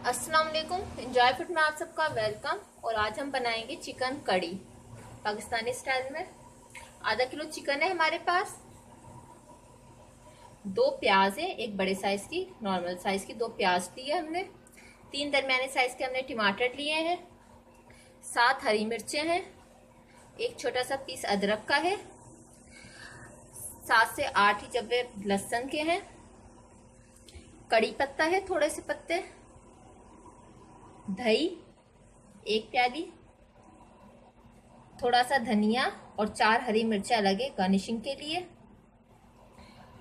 अस्सलाम वालेकुम। Enjoy food में आप सबका वेलकम। और आज हम बनाएंगे चिकन कड़ी पाकिस्तानी स्टाइल में। आधा किलो चिकन है हमारे पास, 2 प्याज है, एक बड़े साइज की नॉर्मल साइज की 2 प्याज ली है हमने, 3 दरमियाने साइज के हमने टमाटर लिए हैं, 7 हरी मिर्चें हैं, एक छोटा सा पीस अदरक का है, 7 से 8 ही जब्बे लहसुन के हैं, कड़ी पत्ता है थोड़े से पत्ते, दही 1 प्याली, थोड़ा सा धनिया और 4 हरी मिर्चें अलग है गार्निशिंग के लिए,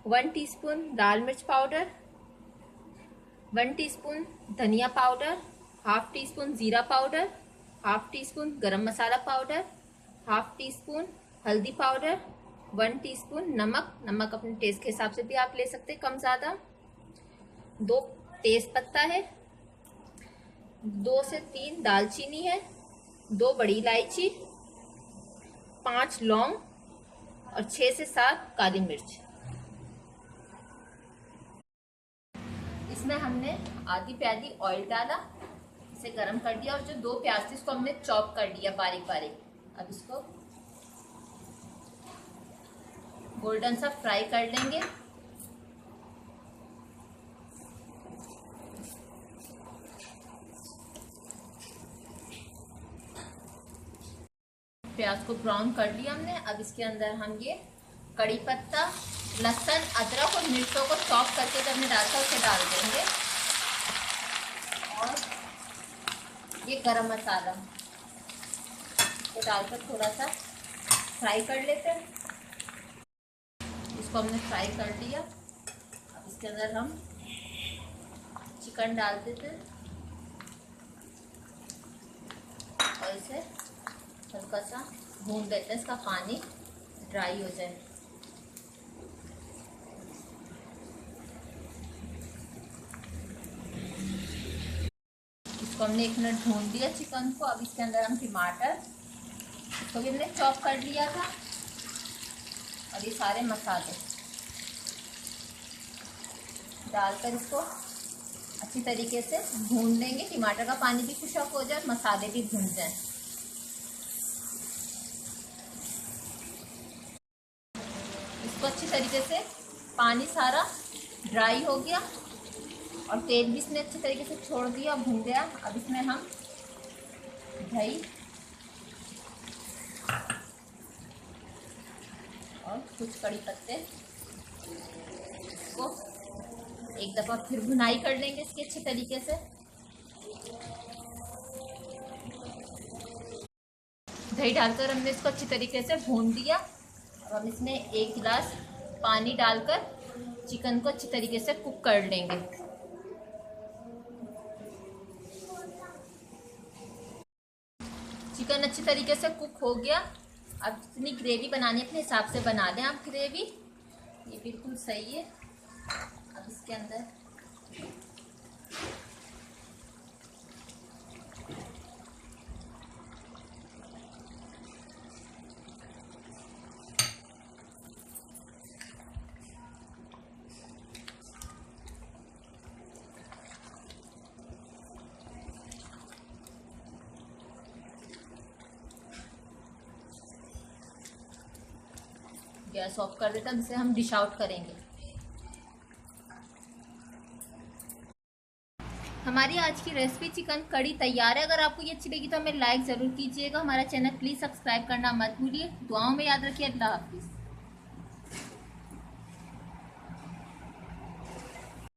1 टीस्पून लाल मिर्च पाउडर, 1 टीस्पून धनिया पाउडर, हाफ टी स्पून जीरा पाउडर, हाफ टी स्पून गरम मसाला पाउडर, हाफ टी स्पून हल्दी पाउडर, 1 टीस्पून नमक अपने टेस्ट के हिसाब से भी आप ले सकते कम ज्यादा, 2 तेज पत्ता है, 2 से 3 दालचीनी है, 2 बड़ी इलायची, 5 लौंग और 6 से 7 काली मिर्च। इसमें हमने आधी प्याली ऑयल डाला, इसे गरम कर दिया और जो 2 प्याज थी इसको हमने चॉप कर दिया बारीक बारीक। अब इसको गोल्डन सा फ्राई कर लेंगे। प्याज को ब्राउन कर लिया हमने। अब इसके अंदर हम ये कड़ी पत्ता, लहसुन, अदरक और मिर्चों को चॉप करके जब हमने डाला उसे डाल देंगे और ये गरम मसाला को डालकर थोड़ा सा फ्राई कर लेते हैं। इसको हमने फ्राई कर लिया। अब इसके अंदर हम चिकन डाल देते हैं और इसे हल्का सा भून देते हैं, इसका पानी ड्राई हो जाए। इसको हमने 1 मिनट भून दिया चिकन को। अब इसके अंदर हम टमाटर, इसको भी हमने चॉप कर लिया था, और ये सारे मसाले डालकर इसको अच्छी तरीके से भून लेंगे। टमाटर का पानी भी खुश्क हो जाए, मसाले भी भून जाए। इसको अच्छी तरीके से पानी सारा ड्राई हो गया और तेल भी इसने अच्छी तरीके से छोड़ दिया, भून गया। अब इसमें हम दही और कुछ कड़ी पत्ते को एक दफा फिर भुनाई कर लेंगे इसके अच्छे तरीके से। दही डालकर हमने इसको अच्छी तरीके से भून दिया। अब हम इसमें 1 गिलास पानी डालकर चिकन को अच्छी तरीके से कुक कर लेंगे। चिकन अच्छी तरीके से कुक हो गया। अब जितनी ग्रेवी बनानी है अपने हिसाब से बना लें आप ग्रेवी, ये बिल्कुल सही है। अब इसके अंदर गैस ऑफ कर देते हैं, जिसे हम डिश आउट करेंगे। हमारी आज की रेसिपी चिकन कड़ी तैयार है। अगर आपको ये अच्छी लगी तो हमें लाइक ज़रूर कीजिएगा। हमारा चैनल प्लीज़ सब्सक्राइब करना मत भूलिए। दुआओं में याद रखिए। अल्लाह हाफिज़।